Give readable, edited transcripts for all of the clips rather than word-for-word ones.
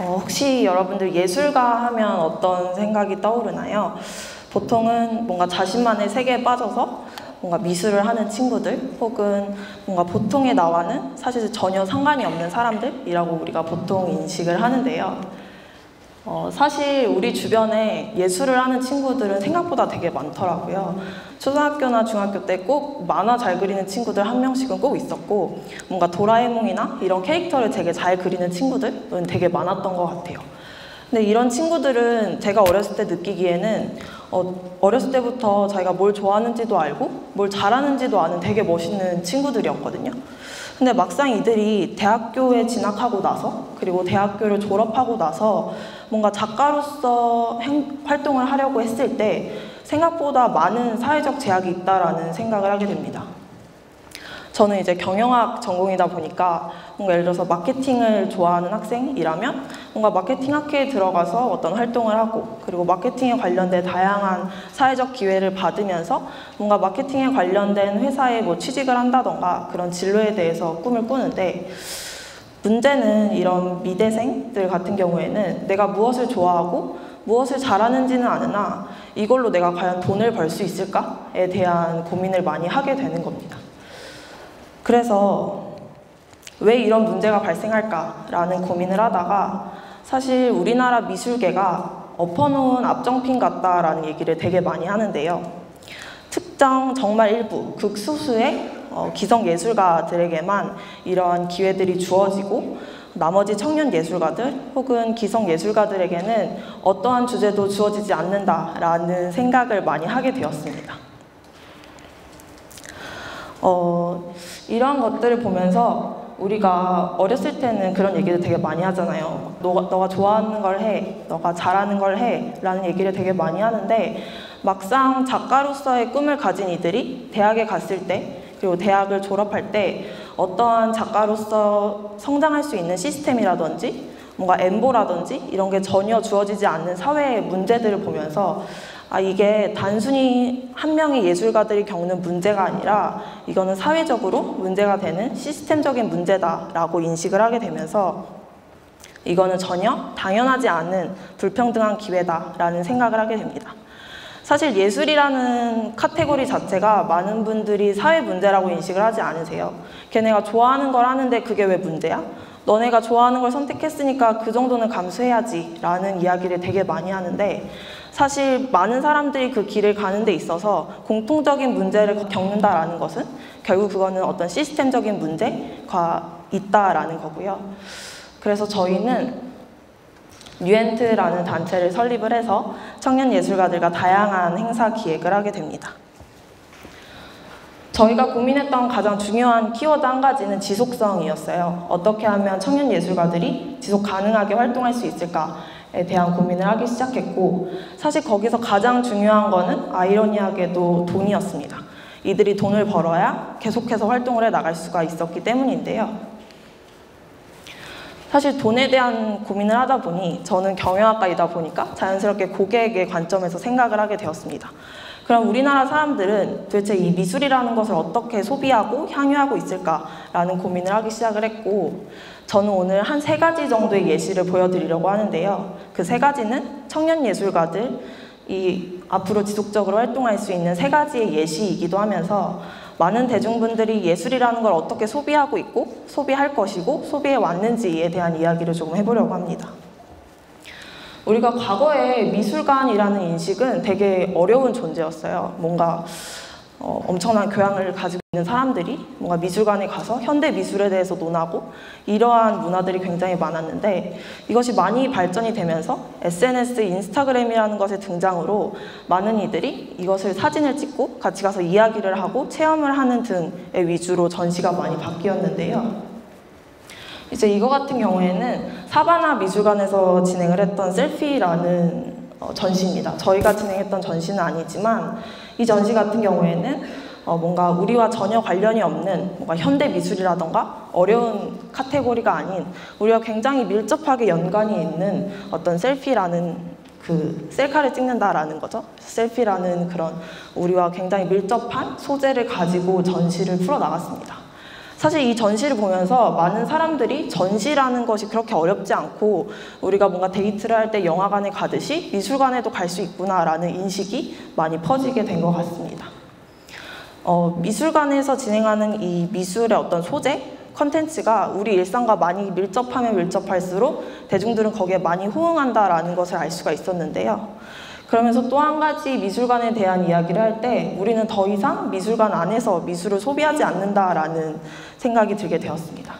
혹시 여러분들 예술가 하면 어떤 생각이 떠오르나요? 보통은 뭔가 자신만의 세계에 빠져서 뭔가 미술을 하는 친구들, 혹은 뭔가 보통의 나와는 사실 전혀 상관이 없는 사람들이라고 우리가 보통 인식을 하는데요. 사실 우리 주변에 예술을 하는 친구들은 생각보다 되게 많더라고요. 초등학교나 중학교 때 꼭 만화 잘 그리는 친구들 한 명씩은 꼭 있었고, 뭔가 도라에몽이나 이런 캐릭터를 되게 잘 그리는 친구들은 되게 많았던 것 같아요. 근데 이런 친구들은 제가 어렸을 때 느끼기에는 어렸을 때부터 자기가 뭘 좋아하는지도 알고 뭘 잘하는지도 아는 되게 멋있는 친구들이었거든요. 근데 막상 이들이 대학교에 진학하고 나서, 그리고 대학교를 졸업하고 나서 뭔가 작가로서 활동을 하려고 했을 때 생각보다 많은 사회적 제약이 있다라는 생각을 하게 됩니다. 저는 이제 경영학 전공이다 보니까 뭔가 예를 들어서 마케팅을 좋아하는 학생이라면 뭔가 마케팅 학회에 들어가서 어떤 활동을 하고, 그리고 마케팅에 관련된 다양한 사회적 기회를 받으면서 뭔가 마케팅에 관련된 회사에 뭐 취직을 한다던가 그런 진로에 대해서 꿈을 꾸는데, 문제는 이런 미대생들 같은 경우에는 내가 무엇을 좋아하고 무엇을 잘하는지는 아느나 이걸로 내가 과연 돈을 벌 수 있을까에 대한 고민을 많이 하게 되는 겁니다. 그래서 왜 이런 문제가 발생할까라는 고민을 하다가 사실 우리나라 미술계가 엎어놓은 앞정핀 같다라는 얘기를 되게 많이 하는데요. 특정 정말 일부, 극소수의 기성예술가들에게만 이러한 기회들이 주어지고 나머지 청년 예술가들 혹은 기성 예술가들에게는 어떠한 주제도 주어지지 않는다라는 생각을 많이 하게 되었습니다. 이러한 것들을 보면서 우리가 어렸을 때는 그런 얘기를 되게 많이 하잖아요. 너가 좋아하는 걸 해, 너가 잘하는 걸 해 라는 얘기를 되게 많이 하는데, 막상 작가로서의 꿈을 가진 이들이 대학에 갔을 때, 그리고 대학을 졸업할 때 어떠한 작가로서 성장할 수 있는 시스템이라든지 뭔가 엠보라든지 이런 게 전혀 주어지지 않는 사회의 문제들을 보면서 이게 단순히 한 명의 예술가들이 겪는 문제가 아니라 이거는 사회적으로 문제가 되는 시스템적인 문제다라고 인식을 하게 되면서 이거는 전혀 당연하지 않은 불평등한 기회다라는 생각을 하게 됩니다. 사실 예술이라는 카테고리 자체가 많은 분들이 사회 문제라고 인식을 하지 않으세요. 걔네가 좋아하는 걸 하는데 그게 왜 문제야? 너네가 좋아하는 걸 선택했으니까 그 정도는 감수해야지 라는 이야기를 되게 많이 하는데, 사실 많은 사람들이 그 길을 가는 데 있어서 공통적인 문제를 겪는다라는 것은 결국 그거는 어떤 시스템적인 문제가 있다라는 거고요. 그래서 저희는 뉴엔트라는 단체를 설립을 해서 청년 예술가들과 다양한 행사 기획을 하게 됩니다. 저희가 고민했던 가장 중요한 키워드 한 가지는 지속성이었어요. 어떻게 하면 청년 예술가들이 지속 가능하게 활동할 수 있을까에 대한 고민을 하기 시작했고, 사실 거기서 가장 중요한 거는 아이러니하게도 돈이었습니다. 이들이 돈을 벌어야 계속해서 활동을 해 나갈 수가 있었기 때문인데요. 사실 돈에 대한 고민을 하다 보니 저는 경영학과이다 보니까 자연스럽게 고객의 관점에서 생각을 하게 되었습니다. 그럼 우리나라 사람들은 도대체 이 미술이라는 것을 어떻게 소비하고 향유하고 있을까라는 고민을 하기 시작을 했고, 저는 오늘 한 3가지 정도의 예시를 보여드리려고 하는데요. 그 3가지는 청년 예술가들이 앞으로 지속적으로 활동할 수 있는 3가지의 예시이기도 하면서 많은 대중분들이 예술이라는 걸 어떻게 소비하고 있고 소비할 것이고 소비해 왔는지에 대한 이야기를 조금 해보려고 합니다. 우리가 과거에 미술관이라는 인식은 되게 어려운 존재였어요. 뭔가 엄청난 교양을 가지고 있는 사람들이 뭔가 미술관에 가서 현대 미술에 대해서 논하고 이러한 문화들이 굉장히 많았는데, 이것이 많이 발전이 되면서 SNS, 인스타그램이라는 것의 등장으로 많은 이들이 이것을 사진을 찍고 같이 가서 이야기를 하고 체험을 하는 등의 위주로 전시가 많이 바뀌었는데요. 이제 이거 같은 경우에는 사바나 미술관에서 진행을 했던 셀피라는 전시입니다. 저희가 진행했던 전시는 아니지만 이 전시 같은 경우에는 뭔가 우리와 전혀 관련이 없는 뭔가 현대 미술이라던가 어려운 카테고리가 아닌 우리와 굉장히 밀접하게 연관이 있는 어떤 셀피라는 그 셀카를 찍는다라는 거죠. 셀피라는 그런 우리와 굉장히 밀접한 소재를 가지고 전시를 풀어나갔습니다. 사실 이 전시를 보면서 많은 사람들이 전시라는 것이 그렇게 어렵지 않고 우리가 뭔가 데이트를 할 때 영화관에 가듯이 미술관에도 갈 수 있구나라는 인식이 많이 퍼지게 된 것 같습니다. 미술관에서 진행하는 이 미술의 어떤 소재, 컨텐츠가 우리 일상과 많이 밀접하면 밀접할수록 대중들은 거기에 많이 호응한다라는 것을 알 수가 있었는데요. 그러면서 또 한 가지 미술관에 대한 이야기를 할 때 우리는 더 이상 미술관 안에서 미술을 소비하지 않는다라는 생각이 들게 되었습니다.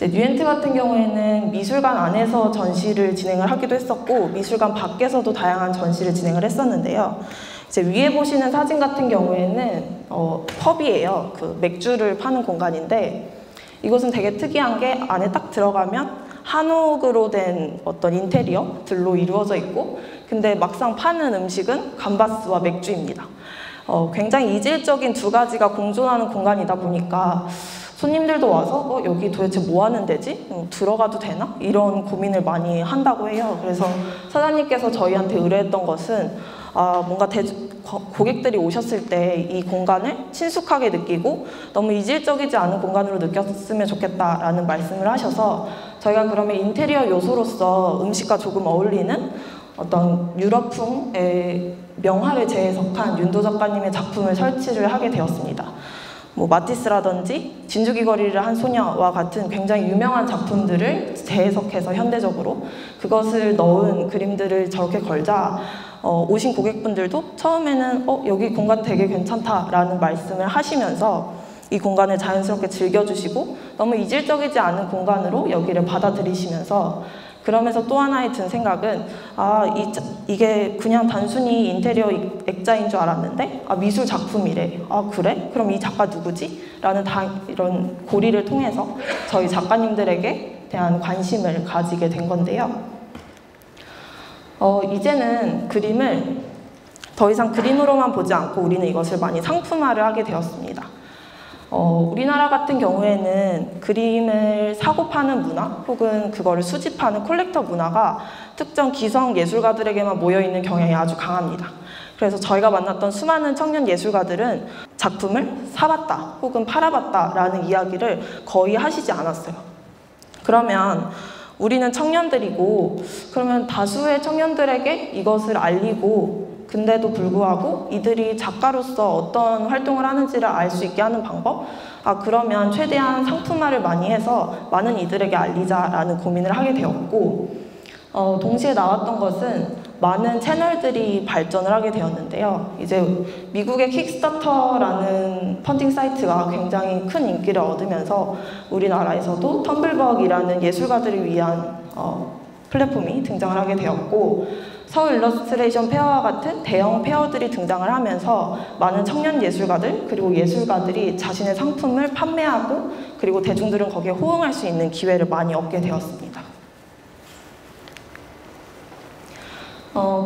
뉴엔트 같은 경우에는 미술관 안에서 전시를 진행을 하기도 했었고 미술관 밖에서도 다양한 전시를 진행을 했었는데요. 이제 위에 보시는 사진 같은 경우에는 펍이에요. 그 맥주를 파는 공간인데 이곳은 되게 특이한 게 안에 딱 들어가면 한옥으로 된 어떤 인테리어들로 이루어져 있고 근데 막상 파는 음식은 감바스와 맥주입니다. 굉장히 이질적인 두 가지가 공존하는 공간이다 보니까 손님들도 와서 여기 도대체 뭐 하는 데지? 들어가도 되나? 이런 고민을 많이 한다고 해요. 그래서 사장님께서 저희한테 의뢰했던 것은 뭔가 고객들이 오셨을 때 이 공간을 친숙하게 느끼고 너무 이질적이지 않은 공간으로 느꼈으면 좋겠다라는 말씀을 하셔서 저희가 그러면 인테리어 요소로서 음식과 조금 어울리는 어떤 유럽풍의 명화를 재해석한 윤도 작가님의 작품을 설치를 하게 되었습니다. 뭐 마티스라든지 진주기 거리를 한 소녀와 같은 굉장히 유명한 작품들을 재해석해서 현대적으로 그것을 넣은 그림들을 저렇게 걸자 오신 고객분들도 처음에는 여기 공간 되게 괜찮다라는 말씀을 하시면서 이 공간을 자연스럽게 즐겨주시고 너무 이질적이지 않은 공간으로 여기를 받아들이시면서 그러면서 또 하나의 든 생각은 이게 그냥 단순히 인테리어 액자인 줄 알았는데 미술 작품이래. 그래? 그럼 이 작가 누구지? 라는 이런 고리를 통해서 저희 작가님들에게 대한 관심을 가지게 된 건데요. 이제는 그림을 더 이상 그림으로만 보지 않고 우리는 이것을 많이 상품화를 하게 되었습니다. 우리나라 같은 경우에는 그림을 사고 파는 문화 혹은 그거를 수집하는 컬렉터 문화가 특정 기성 예술가들에게만 모여있는 경향이 아주 강합니다. 그래서 저희가 만났던 수많은 청년 예술가들은 작품을 사봤다 혹은 팔아봤다라는 이야기를 거의 하시지 않았어요. 그러면 우리는 청년들이고 그러면 다수의 청년들에게 이것을 알리고 근데도 불구하고 이들이 작가로서 어떤 활동을 하는지를 알 수 있게 하는 방법? 그러면 최대한 상품화를 많이 해서 많은 이들에게 알리자라는 고민을 하게 되었고 동시에 나왔던 것은 많은 채널들이 발전을 하게 되었는데요. 이제 미국의 킥스타터라는 펀딩 사이트가 굉장히 큰 인기를 얻으면서 우리나라에서도 텀블벅이라는 예술가들을 위한 플랫폼이 등장을 하게 되었고 서울 일러스트레이션 페어와 같은 대형 페어들이 등장을 하면서 많은 청년 예술가들 그리고 예술가들이 자신의 상품을 판매하고 그리고 대중들은 거기에 호응할 수 있는 기회를 많이 얻게 되었습니다.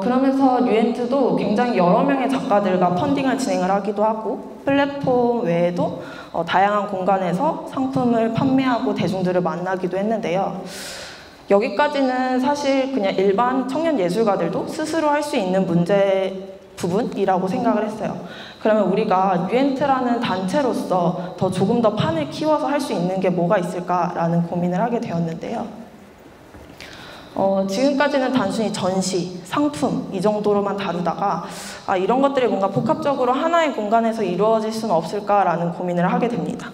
그러면서 뉴엔트도 굉장히 여러 명의 작가들과 펀딩을 진행을 하기도 하고 플랫폼 외에도 다양한 공간에서 상품을 판매하고 대중들을 만나기도 했는데요. 여기까지는 사실 그냥 일반 청년 예술가들도 스스로 할 수 있는 문제 부분이라고 생각을 했어요. 그러면 우리가 뉴엔트라는 단체로서 조금 더 판을 키워서 할 수 있는 게 뭐가 있을까라는 고민을 하게 되었는데요. 지금까지는 단순히 전시, 상품 이 정도로만 다루다가 이런 것들이 뭔가 복합적으로 하나의 공간에서 이루어질 수는 없을까라는 고민을 하게 됩니다.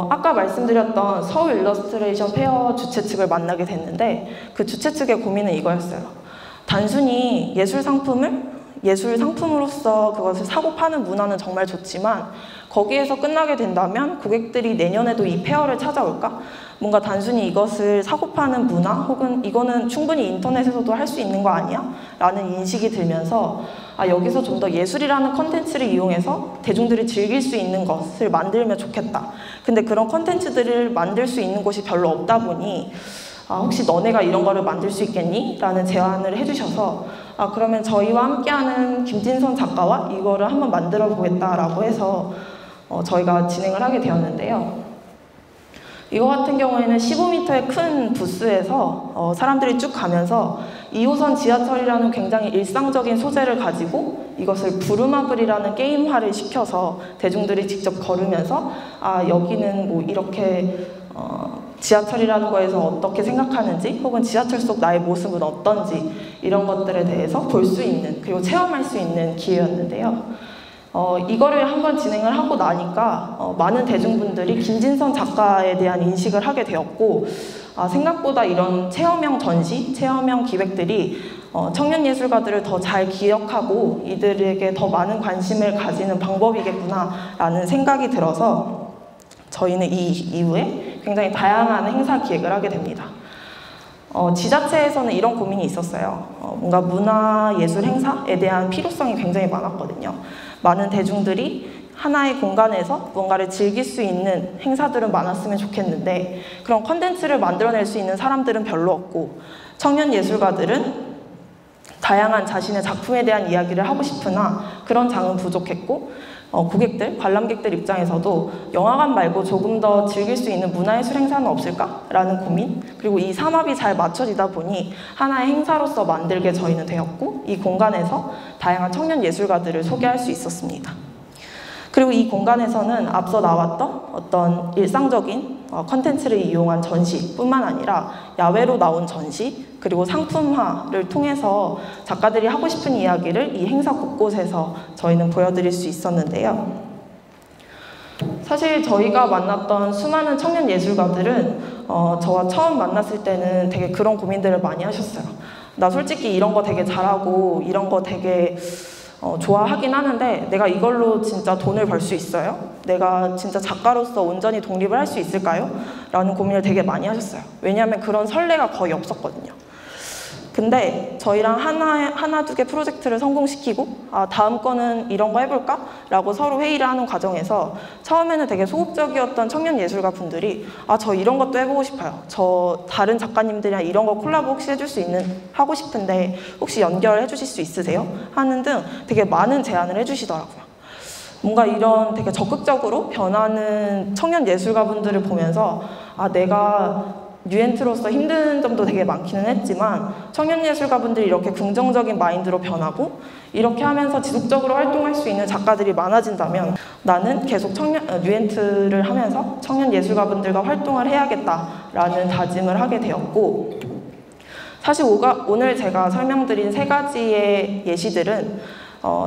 아까 말씀드렸던 서울 일러스트레이션 페어 주최 측을 만나게 됐는데 그 주최 측의 고민은 이거였어요. 단순히 예술 상품으로서 그것을 사고 파는 문화는 정말 좋지만 거기에서 끝나게 된다면 고객들이 내년에도 이 페어를 찾아올까? 뭔가 단순히 이것을 사고 파는 문화 혹은 이거는 충분히 인터넷에서도 할 수 있는 거 아니야? 라는 인식이 들면서 여기서 좀 더 예술이라는 컨텐츠를 이용해서 대중들이 즐길 수 있는 것을 만들면 좋겠다. 근데 그런 컨텐츠들을 만들 수 있는 곳이 별로 없다 보니 혹시 너네가 이런 거를 만들 수 있겠니? 라는 제안을 해주셔서 그러면 저희와 함께하는 김진선 작가와 이거를 한번 만들어 보겠다라고 해서 저희가 진행을 하게 되었는데요. 이거 같은 경우에는 15m의 큰 부스에서 사람들이 쭉 가면서 2호선 지하철이라는 굉장히 일상적인 소재를 가지고 이것을 부루마블이라는 게임화를 시켜서 대중들이 직접 걸으면서 여기는 뭐 이렇게 지하철이라는 거에서 어떻게 생각하는지 혹은 지하철 속 나의 모습은 어떤지 이런 것들에 대해서 볼 수 있는 그리고 체험할 수 있는 기회였는데요. 이거를 한번 진행을 하고 나니까 많은 대중분들이 김진선 작가에 대한 인식을 하게 되었고 생각보다 이런 체험형 전시, 체험형 기획들이 청년 예술가들을 더 잘 기억하고 이들에게 더 많은 관심을 가지는 방법이겠구나라는 생각이 들어서 저희는 이 이후에 굉장히 다양한 행사 기획을 하게 됩니다. 지자체에서는 이런 고민이 있었어요. 뭔가 문화예술 행사에 대한 필요성이 굉장히 많았거든요. 많은 대중들이 하나의 공간에서 뭔가를 즐길 수 있는 행사들은 많았으면 좋겠는데 그런 컨텐츠를 만들어낼 수 있는 사람들은 별로 없고 청년 예술가들은 다양한 자신의 작품에 대한 이야기를 하고 싶으나 그런 장은 부족했고 고객들, 관람객들 입장에서도 영화관 말고 조금 더 즐길 수 있는 문화예술 행사는 없을까라는 고민 그리고 이 삼합이 잘 맞춰지다 보니 하나의 행사로서 만들게 저희는 되었고 이 공간에서 다양한 청년 예술가들을 소개할 수 있었습니다. 그리고 이 공간에서는 앞서 나왔던 어떤 일상적인 컨텐츠를 이용한 전시뿐만 아니라 야외로 나온 전시 그리고 상품화를 통해서 작가들이 하고 싶은 이야기를 이 행사 곳곳에서 저희는 보여드릴 수 있었는데요. 사실 저희가 만났던 수많은 청년 예술가들은 저와 처음 만났을 때는 되게 그런 고민들을 많이 하셨어요. 나 솔직히 이런 거 되게 잘하고 이런 거 되게 좋아하긴 하는데 내가 이걸로 진짜 돈을 벌 수 있어요? 내가 진짜 작가로서 온전히 독립을 할 수 있을까요? 라는 고민을 되게 많이 하셨어요. 왜냐하면 그런 선례가 거의 없었거든요. 근데 저희랑 하나 두 개 프로젝트를 성공시키고 다음 거는 이런 거 해볼까? 라고 서로 회의를 하는 과정에서 처음에는 되게 소극적이었던 청년 예술가 분들이 저 이런 것도 해보고 싶어요. 저 다른 작가님들이랑 이런 거 콜라보 혹시 해줄 수 하고 싶은데 혹시 연결해 주실 수 있으세요? 하는 등 되게 많은 제안을 해주시더라고요. 뭔가 이런 되게 적극적으로 변하는 청년 예술가 분들을 보면서 내가 뉴엔트로서 힘든 점도 되게 많기는 했지만 청년 예술가분들이 이렇게 긍정적인 마인드로 변하고 이렇게 하면서 지속적으로 활동할 수 있는 작가들이 많아진다면 나는 계속 뉴엔트를 하면서 청년 예술가분들과 활동을 해야겠다라는 다짐을 하게 되었고 사실 오늘 제가 설명드린 세 가지의 예시들은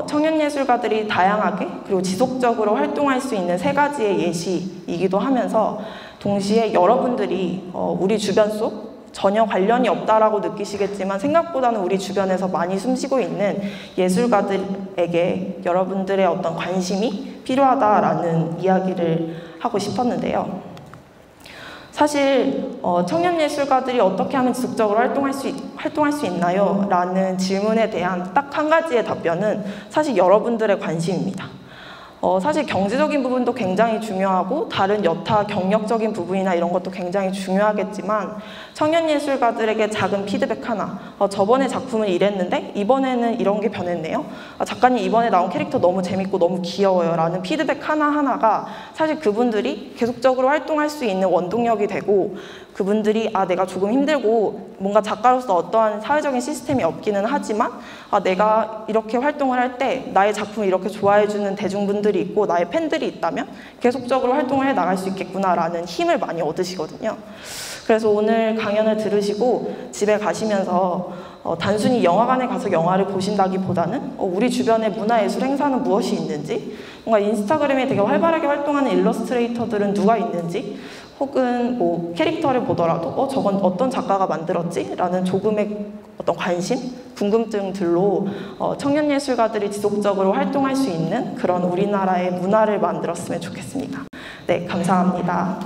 청년 예술가들이 다양하게 그리고 지속적으로 활동할 수 있는 세 가지의 예시이기도 하면서 동시에 여러분들이 우리 주변 속 전혀 관련이 없다라고 느끼시겠지만 생각보다는 우리 주변에서 많이 숨쉬고 있는 예술가들에게 여러분들의 어떤 관심이 필요하다라는 이야기를 하고 싶었는데요. 사실 청년 예술가들이 어떻게 하면 지속적으로 활동할 수 있나요? 라는 질문에 대한 딱 한 가지의 답변은 사실 여러분들의 관심입니다. 사실 경제적인 부분도 굉장히 중요하고 다른 여타 경력적인 부분이나 이런 것도 굉장히 중요하겠지만 청년 예술가들에게 작은 피드백 하나 저번에 작품은 이랬는데 이번에는 이런 게 변했네요. 작가님 이번에 나온 캐릭터 너무 재밌고 너무 귀여워요 라는 피드백 하나하나가 사실 그분들이 계속적으로 활동할 수 있는 원동력이 되고 그분들이 내가 조금 힘들고 뭔가 작가로서 어떠한 사회적인 시스템이 없기는 하지만 내가 이렇게 활동을 할 때 나의 작품을 이렇게 좋아해주는 대중분들이 있고 나의 팬들이 있다면 계속적으로 활동을 해 나갈 수 있겠구나라는 힘을 많이 얻으시거든요. 그래서 오늘 강연을 들으시고 집에 가시면서 단순히 영화관에 가서 영화를 보신다기보다는 우리 주변에 문화예술 행사는 무엇이 있는지 뭔가 인스타그램에 되게 활발하게 활동하는 일러스트레이터들은 누가 있는지 혹은 뭐 캐릭터를 보더라도 저건 어떤 작가가 만들었지? 라는 조금의 어떤 관심, 궁금증들로 청년 예술가들이 지속적으로 활동할 수 있는 그런 우리나라의 문화를 만들었으면 좋겠습니다. 네, 감사합니다.